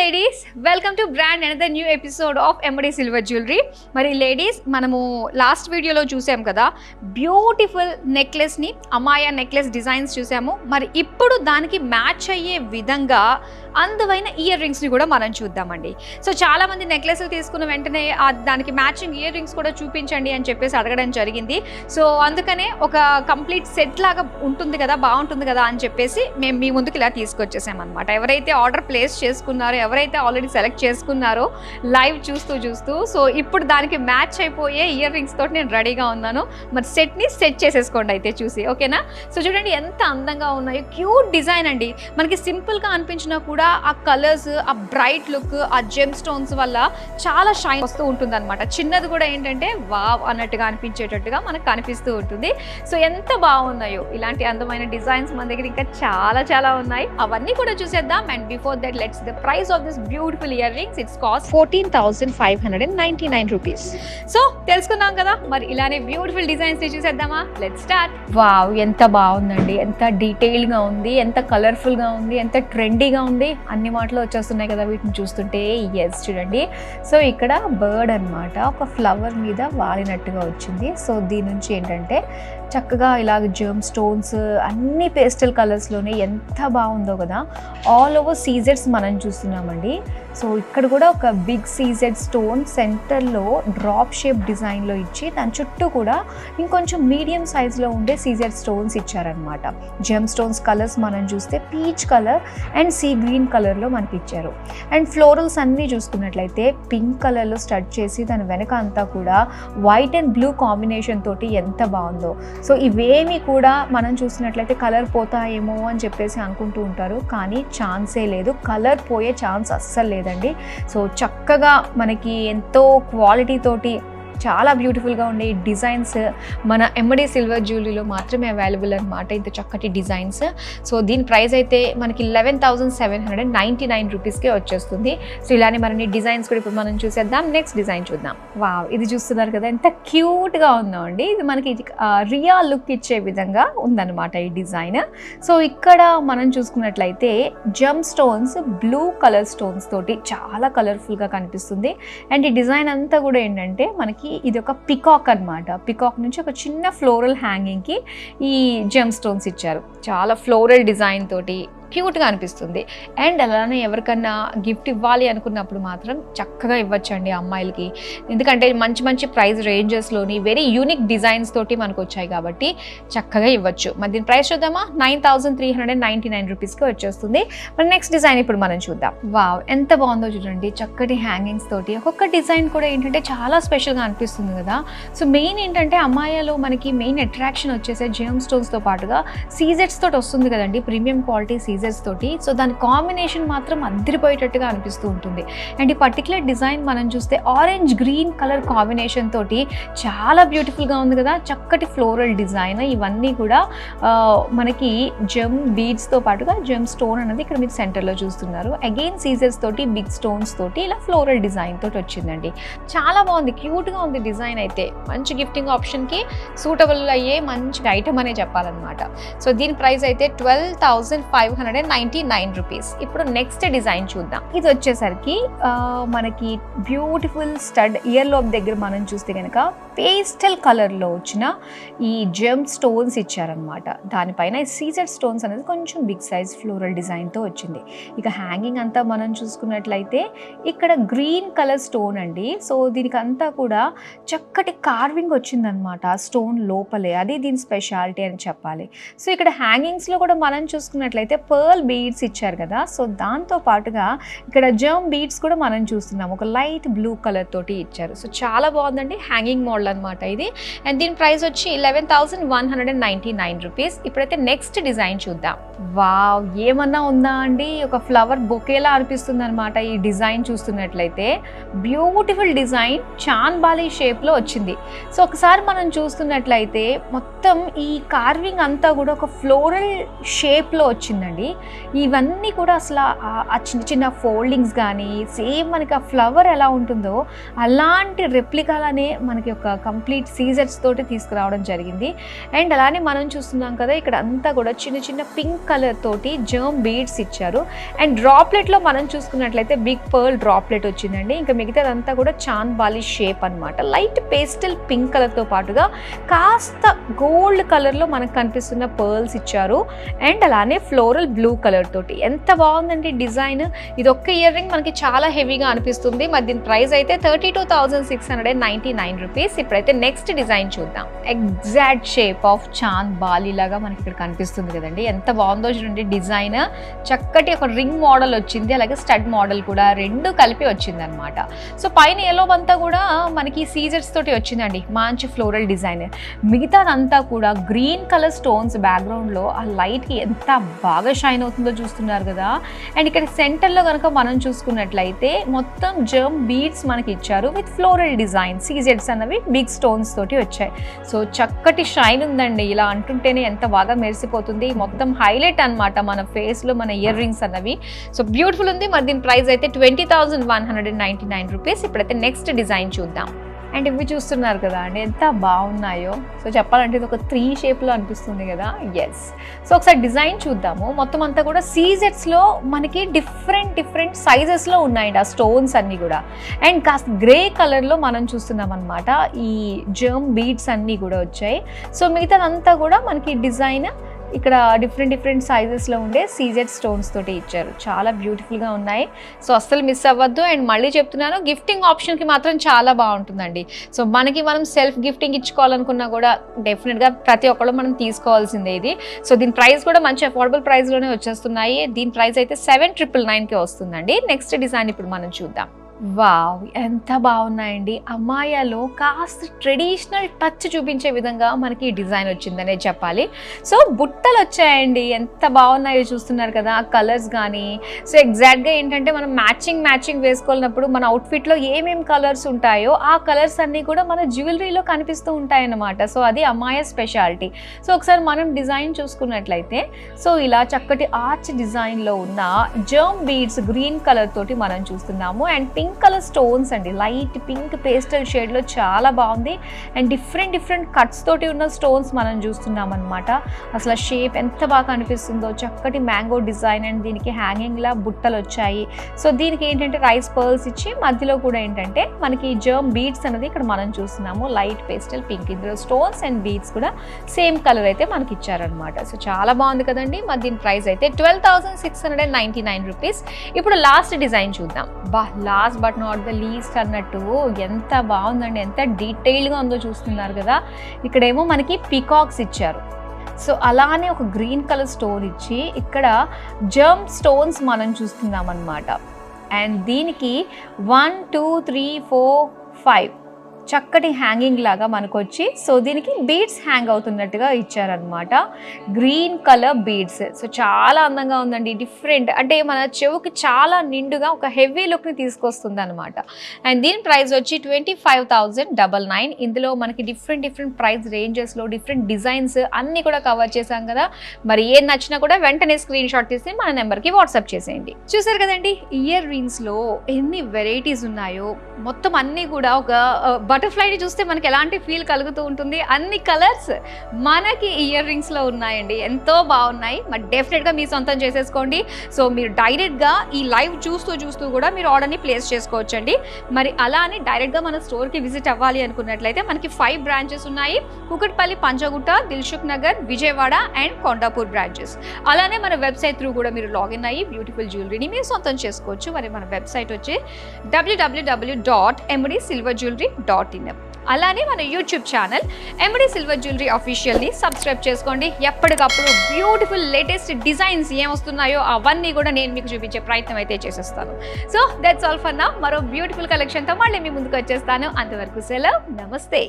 ladies, welcome to brand another new episode of MD Silver Jewelry. మరి ladies మనము last వీడియోలో చూసాం కదా, బ్యూటిఫుల్ నెక్లెస్ని అమాయా నెక్లెస్ డిజైన్స్ చూసాము. మరి ఇప్పుడు దానికి మ్యాచ్ అయ్యే విధంగా అందమైన ఇయర్ రింగ్స్ని కూడా మనం చూద్దామండి. సో చాలామంది నెక్లెస్లు తీసుకున్న వెంటనే దానికి మ్యాచింగ్ ఇయర్ రింగ్స్ కూడా చూపించండి అని చెప్పేసి అడగడం జరిగింది. సో అందుకనే ఒక కంప్లీట్ సెట్ లాగా ఉంటుంది కదా, బాగుంటుంది కదా అని చెప్పేసి మేము మీ ముందుకు ఇలా తీసుకొచ్చేసాం అనమాట. ఎవరైతే ఆర్డర్ ప్లేస్ చేసుకున్నారో, ఎవరైతే ఆల్రెడీ సెలెక్ట్ చేసుకున్నారో లైవ్ చూస్తూ సో ఇప్పుడు దానికి మ్యాచ్ అయిపోయే ఇయర్ రింగ్స్ తోటి నేను రెడీగా ఉన్నాను. మరి సెట్ని సెట్ చేసేసుకోండి అయితే చూసి, ఓకేనా? సో చూడండి ఎంత అందంగా ఉన్నాయో, క్యూట్ డిజైన్ అండి. మనకి సింపుల్గా అనిపించినా కూడా ఆ కలర్స్, ఆ బ్రైట్ లుక్, ఆ జెమ్ స్టోన్స్ వల్ల చాలా షైన్ వస్తూ ఉంటుంది అనమాట. చిన్నది కూడా ఏంటంటే వావ్ అన్నట్టుగా అనిపించేటట్టుగా మనకు కనిపిస్తూ ఉంటుంది. సో ఎంత బాగున్నాయో ఇలాంటి అందమైన డిజైన్స్ మన దగ్గర ఇంకా చాలా ఉన్నాయి. అవన్నీ కూడా చూసేద్దాం. And before that let's the price of this beautiful ear rings. It's cost 14,599 rupees. So తెలుసుకున్నాం కదా, మరి ఇలానే బ్యూటిఫుల్ డిజైన్స్ చూసేద్దామా? Let's start. వావ్ ఎంత బాగుందండి, ఎంత డీటెయిల్గా ఉంది, ఎంత కలర్ఫుల్గా ఉంది, ఎంత ట్రెండీగా ఉంది. అన్ని మాటలు వచ్చేస్తున్నాయి కదా వీటిని చూస్తుంటే. ఎస్ చూడండి, సో ఇక్కడ బర్డ్ అన్నమాట ఒక ఫ్లవర్ మీద వాలినట్టుగా వచ్చింది. సో దీని నుంచి ఏంటంటే చక్కగా ఇలాగ జర్మ్ స్టోన్స్ అన్ని పేస్టల్ కలర్స్లోనే ఎంత బాగుందో కదా. ఆల్ ఓవర్ సీజెడ్స్ మనం చూస్తున్నామండి. సో ఇక్కడ కూడా ఒక బిగ్ సీజెడ్ స్టోన్ సెంటర్లో డ్రాప్ షేప్ డిజైన్లో ఇచ్చి దాని చుట్టూ కూడా ఇంకొంచెం మీడియం సైజులో ఉండే సీజెడ్ స్టోన్స్ ఇచ్చారనమాట. జెమ్ స్టోన్స్ కలర్స్ మనం చూస్తే peach colour and sea green కలర్లో మనకి ఇచ్చారు. అండ్ ఫ్లోరల్స్ అన్నీ చూసుకున్నట్లయితే పింక్ కలర్లో స్టడ్ చేసి దాని వెనక అంతా కూడా వైట్ అండ్ బ్లూ కాంబినేషన్ తోటి ఎంత బాగుందో. సో ఇవేమి కూడా మనం చూసినట్లయితే కలర్ పోతాయేమో అని చెప్పేసి అనుకుంటూ ఉంటారు, కానీ ఛాన్సే లేదు. కలర్ పోయే ఛాన్స్ అస్సలు లేదండి. సో చక్కగా మనకి ఎంతో క్వాలిటీ తోటి చాలా బ్యూటిఫుల్గా ఉండే ఈ డిజైన్స్ మన ఎండి సిల్వర్ జ్యువెలరీలో మాత్రమే అవైలబుల్ అనమాట. ఇంత చక్కటి డిజైన్స్. సో దీని ప్రైస్ అయితే మనకి 11,799 రూపీస్కే వచ్చేస్తుంది. సో ఇలానే మరిన్ని డిజైన్స్ కూడా ఇప్పుడు మనం చూసేద్దాం. నెక్స్ట్ డిజైన్ చూద్దాం. వావ్, ఇది చూస్తున్నారు కదా ఎంత క్యూట్గా ఉందో అండి. ఇది మనకి రియల్ లుక్ ఇచ్చే విధంగా ఉందన్నమాట ఈ డిజైన్. సో ఇక్కడ మనం చూసుకున్నట్లయితే జమ్ స్టోన్స్ బ్లూ కలర్ స్టోన్స్ తోటి చాలా కలర్ఫుల్గా కనిపిస్తుంది. అండ్ ఈ డిజైన్ అంతా కూడా ఏంటంటే మనకి ఇది ఒక పికాక్ అన్నమాట. పికాక్ నుంచి ఒక చిన్న ఫ్లోరల్ హ్యాంగింగ్కి ఈ జెమ్ స్టోన్స్ ఇచ్చారు. చాలా ఫ్లోరల్ డిజైన్ తోటి క్యూట్గా అనిపిస్తుంది. అండ్ అలానే ఎవరికన్నా గిఫ్ట్ ఇవ్వాలి అనుకున్నప్పుడు మాత్రం చక్కగా ఇవ్వచ్చండి అమ్మాయిలకి. ఎందుకంటే మంచి ప్రైస్ రేంజెస్లోని వెరీ యూనిక్ డిజైన్స్ తోటి మనకు వచ్చాయి కాబట్టి చక్కగా ఇవ్వచ్చు. మరి దీని ప్రైస్ చూద్దామా? 9,399 రూపీస్కి వచ్చేస్తుంది. మరి నెక్స్ట్ డిజైన్ ఇప్పుడు మనం చూద్దాం. వావ్ ఎంత బాగుందో చూడండి, చక్కటి హ్యాంగింగ్స్ తోటి. ఒక్కొక్క డిజైన్ కూడా ఏంటంటే చాలా స్పెషల్గా అనిపిస్తుంది కదా. సో మెయిన్ ఏంటంటే అమ్మాయిలో మనకి మెయిన్ అట్రాక్షన్ వచ్చేసే జెమ్ స్టోన్స్తో పాటుగా సీజెడ్స్ తోటి వస్తుంది కదండి, ప్రీమియం క్వాలిటీ సీజెడ్స్ తోటి. సో దాని కాంబినేషన్ మాత్రం అదిరిపోయేటట్టుగా అనిపిస్తూ ఉంటుంది. అండ్ ఈ పర్టికులర్ డిజైన్ మనం చూస్తే ఆరెంజ్ గ్రీన్ కలర్ కాంబినేషన్ తోటి చాలా బ్యూటిఫుల్గా ఉంది కదా. చక్కటి ఫ్లోరల్ డిజైన్. ఇవన్నీ కూడా మనకి జెమ్ బీడ్స్తో పాటుగా జెమ్ స్టోన్ అనేది ఇక్కడ మీరు సెంటర్లో చూస్తున్నారు. అగైన్ సీజర్స్ తోటి బిగ్ స్టోన్స్ తోటి ఇలా ఫ్లోరల్ డిజైన్ తోటి వచ్చిందండి. చాలా బాగుంది, క్యూట్గా ఉంది డిజైన్. అయితే మంచి గిఫ్టింగ్ ఆప్షన్కి సూటబుల్ అయ్యే మంచి ఐటమ్ అనే చెప్పాలన్నమాట. సో దీని ప్రైస్ అయితే 12,599 రూపీస్. ఇప్పుడు నెక్స్ట్ డిజైన్ చూద్దాం. ఇది వచ్చేసరికి మనకి బ్యూటిఫుల్ స్టడ్ ఇయర్ లోప్ దగ్గర మనం చూస్తే కనుక పేస్టల్ కలర్లో వచ్చిన ఈ జెమ్ స్టోన్స్ ఇచ్చారనమాట. దానిపైన సీజెడ్ స్టోన్స్ అనేది కొంచెం బిగ్ సైజ్ ఫ్లోరల్ డిజైన్తో వచ్చింది. ఇక హ్యాంగింగ్ అంతా మనం చూసుకున్నట్లయితే ఇక్కడ గ్రీన్ కలర్ స్టోన్ అండి. సో దీనికి అంతా కూడా చక్కటి కార్వింగ్ వచ్చిందనమాట స్టోన్ లోపలే. అది దీని స్పెషాలిటీ అని చెప్పాలి. సో ఇక్కడ హ్యాంగింగ్స్లో కూడా మనం చూసుకున్నట్లయితే పర్ల్ బీడ్స్ ఇచ్చారు కదా. సో దాంతో పాటుగా ఇక్కడ జర్మ్ బీడ్స్ కూడా మనం చూస్తున్నాం, ఒక లైట్ బ్లూ కలర్ తోటి ఇచ్చారు. సో చాలా బాగుందండి, హ్యాంగింగ్ మోడల్ అనమాట ఇది. అండ్ దీని ప్రైస్ వచ్చి 11,199 రూపీస్. ఇప్పుడైతే నెక్స్ట్ డిజైన్ చూద్దాం. వావ్ ఏమన్నా ఉందా అండి, ఒక ఫ్లవర్ బొకేలా అనిపిస్తుంది అనమాట ఈ డిజైన్ చూస్తున్నట్లయితే. బ్యూటిఫుల్ డిజైన్ చాన్ బాలీ షేప్లో వచ్చింది. సో ఒకసారి మనం చూస్తున్నట్లయితే మొత్తం ఈ కార్వింగ్ అంతా కూడా ఒక ఫ్లోరల్ షేప్లో వచ్చిందండి. చూడండి, ఇవన్నీ కూడా అసలు ఆ చిన్న చిన్న ఫోల్డింగ్స్ కానీ సేమ్ మనకి ఆ ఫ్లవర్ ఎలా ఉంటుందో అలాంటి రెప్లికాలనే మనకి ఒక కంప్లీట్ సీజర్స్ తోటి తీసుకురావడం జరిగింది. అండ్ అలానే మనం చూస్తున్నాం కదా, ఇక్కడ అంతా కూడా చిన్న చిన్న పింక్ కలర్ తోటి జర్మ్ బీడ్స్ ఇచ్చారు. అండ్ డ్రాప్లెట్లో మనం చూసుకున్నట్లయితే బిగ్ పర్ల్ డ్రాప్లెట్ వచ్చిందండి. ఇంకా మిగతాదంతా కూడా చాంద్ బాలి షేప్ అనమాట. లైట్ పేస్టల్ పింక్ కలర్తో పాటుగా కాస్త గోల్డ్ కలర్లో మనకు కనిపిస్తున్న పర్ల్స్ ఇచ్చారు. అండ్ అలానే ఫ్లోరల్ బ్లూ కలర్ తోటి ఎంత బాగుందండి డిజైన్. ఇది ఒక్క ఇయర్ రింగ్ మనకి చాలా హెవీగా అనిపిస్తుంది. మరి దీని ప్రైస్ అయితే 32,699 రూపీస్. ఇప్పుడైతే నెక్స్ట్ డిజైన్ చూద్దాం. Exact shape of Chand Bali లాగా మనకి ఇక్కడ కనిపిస్తుంది కదండి, ఎంత బాగుందో చూడండి డిజైన్. చక్కటి ఒక రింగ్ మోడల్ వచ్చింది, అలాగే స్టడ్ మోడల్ కూడా రెండు కలిపి వచ్చింది అనమాట. సో పైన ఎల్లో అంతా కూడా మనకి సీజర్స్ తోటి వచ్చిందండి, మంచి ఫ్లోరల్ డిజైన్. మిగతాదంతా కూడా గ్రీన్ కలర్ స్టోన్స్ బ్యాక్గ్రౌండ్లో ఆ లైట్కి ఎంత బాగా షైన్ అవుతుందో చూస్తున్నారు కదా. అండ్ ఇక్కడ సెంటర్లో కనుక మనం చూసుకున్నట్లయితే మొత్తం జర్మ్ బీడ్స్ మనకి ఇచ్చారు విత్ ఫ్లోరల్ డిజైన్. సీజెడ్స్ అన్నవి బిగ్ స్టోన్స్ తోటి వచ్చాయి. సో చక్కటి షైన్ ఉందండి, ఇలా అంటుంటేనే ఎంత బాగా మెరిసిపోతుంది. మొత్తం హైలైట్ అనమాట మన ఫేస్లో మన ఇయర్ రింగ్స్ అన్నవి. సో బ్యూటిఫుల్ ఉంది. మరి దీని ప్రైస్ అయితే 20,199 రూపీస్. ఇప్పుడైతే నెక్స్ట్ డిజైన్ చూద్దాం. అండ్ ఇవి చూస్తున్నారు కదా అండి, ఎంత బాగున్నాయో. సో చెప్పాలంటే ఇది ఒక 3 షేప్లో అనిపిస్తుంది కదా. ఎస్, సో ఒకసారి డిజైన్ చూద్దాము. మొత్తం అంతా కూడా సీజెట్స్లో మనకి డిఫరెంట్ సైజెస్లో ఉన్నాయండి ఆ స్టోన్స్ అన్నీ కూడా. అండ్ కాస్త గ్రే కలర్లో మనం చూస్తున్నాం అనమాట. ఈ జర్మ్ బీడ్స్ అన్నీ కూడా వచ్చాయి. సో మిగతాదంతా కూడా మనకి డిజైన్ ఇక్కడ డిఫరెంట్ సైజెస్లో ఉండే సీజెడ్ స్టోన్స్ తోటి ఇచ్చారు. చాలా బ్యూటిఫుల్గా ఉన్నాయి. సో అస్సలు మిస్ అవ్వద్దు. అండ్ మళ్ళీ చెప్తున్నాను, గిఫ్టింగ్ ఆప్షన్కి మాత్రం చాలా బాగుంటుందండి. సో మనం సెల్ఫ్ గిఫ్టింగ్ ఇచ్చుకోవాలనుకున్నా కూడా డెఫినెట్గా ప్రతి ఒక్కళ్ళు మనం తీసుకోవాల్సిందే ఇది. సో దీని ప్రైస్ కూడా మంచి అఫోర్డబుల్ ప్రైస్లోనే వచ్చేస్తున్నాయి. దీని ప్రైస్ అయితే 7,999కి వస్తుందండి. నెక్స్ట్ డిజైన్ ఇప్పుడు మనం చూద్దాం. వావ్, ఎంత బాగున్నాయండి. అమ్మాయిలో కాస్త ట్రెడిషనల్ టచ్ చూపించే విధంగా మనకి డిజైన్ వచ్చిందనే చెప్పాలి. సో బుట్టలు వచ్చాయండి, ఎంత బాగున్నాయో చూస్తున్నారు కదా కలర్స్ కానీ. సో ఎగ్జాక్ట్గా ఏంటంటే మనం మ్యాచింగ్ వేసుకోవాలన్నప్పుడు మన అవుట్ఫిట్లో ఏమేమి కలర్స్ ఉంటాయో ఆ కలర్స్ అన్నీ కూడా మన జ్యువెలరీలో కనిపిస్తూ ఉంటాయన్నమాట. సో అది అమ్మాయి స్పెషాలిటీ. సో ఒకసారి మనం డిజైన్ చూసుకున్నట్లయితే, సో ఇలా చక్కటి ఆర్చ్ డిజైన్లో ఉన్న జర్మ్ బీడ్స్ గ్రీన్ కలర్ తోటి మనం చూస్తున్నాము. అండ్ పింక్ కలర్ స్టోన్స్ అండి, లైట్ పింక్ పేస్టల్ షేడ్లో చాలా బాగుంది. అండ్ డిఫరెంట్ కట్స్ తోటి ఉన్న స్టోన్స్ మనం చూస్తున్నాం అనమాట. అసలు షేప్ ఎంత బాగా అనిపిస్తుందో, చక్కటి మ్యాంగో డిజైన్. అండ్ దీనికి హ్యాంగింగ్లా బుట్టలు వచ్చాయి. సో దీనికి ఏంటంటే రైస్ పర్ల్స్ ఇచ్చి మధ్యలో కూడా ఏంటంటే మనకి జర్మ్ బీడ్స్ అనేది ఇక్కడ మనం చూస్తున్నాము, లైట్ పేస్టల్ పింక్. ఇందులో స్టోన్స్ అండ్ బీడ్స్ కూడా సేమ్ కలర్ అయితే మనకి ఇచ్చారనమాట. సో చాలా బాగుంది కదండి. మరి దీని ప్రైస్ అయితే 12,699 రూపీస్. ఇప్పుడు లాస్ట్ డిజైన్ చూద్దాం. Last but not the least అన్నట్టు ఎంత బాగుందండి, ఎంత డీటెయిల్గా ఉందో చూస్తున్నారు కదా. ఇక్కడేమో మనకి పీకాక్స్ ఇచ్చారు. సో అలానే ఒక గ్రీన్ కలర్ స్టోన్ ఇచ్చి ఇక్కడ జర్మ్ స్టోన్స్ మనం చూస్తున్నాం అన్నమాట. అండ్ దీనికి 1 2 3 4 5 చక్కటి హ్యాంగింగ్ లాగా మనకు వచ్చి, సో దీనికి బీడ్స్ హ్యాంగ్ అవుతున్నట్టుగా ఇచ్చారనమాట. Green colour beads. సో చాలా అందంగా ఉందండి, డిఫరెంట్. అంటే మన చెవుకి చాలా నిండుగా ఒక హెవీ లుక్ని తీసుకొస్తుంది అనమాట. అండ్ దీని ప్రైస్ వచ్చి 25,999. ఇందులో మనకి డిఫరెంట్ ప్రైస్ రేంజెస్లో డిఫరెంట్ డిజైన్స్ అన్నీ కూడా కవర్ చేశాం కదా. మరి ఏం నచ్చినా కూడా వెంటనే స్క్రీన్ షాట్ తీసి మన నెంబర్కి వాట్సాప్ చేసేయండి. చూసారు కదండి, ఇయర్ రింగ్స్లో ఎన్ని వెరైటీస్ ఉన్నాయో. మొత్తం అన్నీ కూడా ఒక బటర్ఫ్లైని చూస్తే మనకి ఎలాంటి ఫీల్ కలుగుతూ ఉంటుంది. అన్ని కలర్స్ మనకి ఇయర్ రింగ్స్లో ఉన్నాయండి, ఎంతో బాగున్నాయి. మరి డెఫినెట్గా మీ సొంతం చేసేసుకోండి. సో మీరు డైరెక్ట్గా ఈ లైవ్ చూస్తూ కూడా మీరు ఆర్డర్ని ప్లేస్ చేసుకోవచ్చండి. మరి అలా అని డైరెక్ట్గా మన స్టోర్కి విజిట్ అవ్వాలి అనుకున్నట్లయితే మనకి 5 బ్రాంచెస్ ఉన్నాయి. Kukatpally, Panjagutta, Dilsukh Nagar, Vijayawada and Kondapur branches. అలానే మన వెబ్సైట్ త్రూ కూడా మీరు లాగిన్ అయ్యి బ్యూటిఫుల్ జ్యువెలరీని మీరు సొంతం చేసుకోవచ్చు. మరి మన వెబ్సైట్ వచ్చి www.mdsilverjewelry.in. అలానే మన YouTube channel MD silver jewelry అఫీషియల్ని సబ్స్క్రైబ్ చేసుకోండి. ఎప్పటికప్పుడు బ్యూటిఫుల్ లేటెస్ట్ డిజైన్స్ ఏమొస్తున్నాయో అవన్నీ కూడా నేను మీకు చూపించే ప్రయత్నం అయితే చేసేస్తాను. So that's all for now. మరో బ్యూటిఫుల్ కలెక్షన్తో మళ్ళీ మీ ముందుకు వచ్చేస్తాను. అంతవరకు సెలవు, నమస్తే.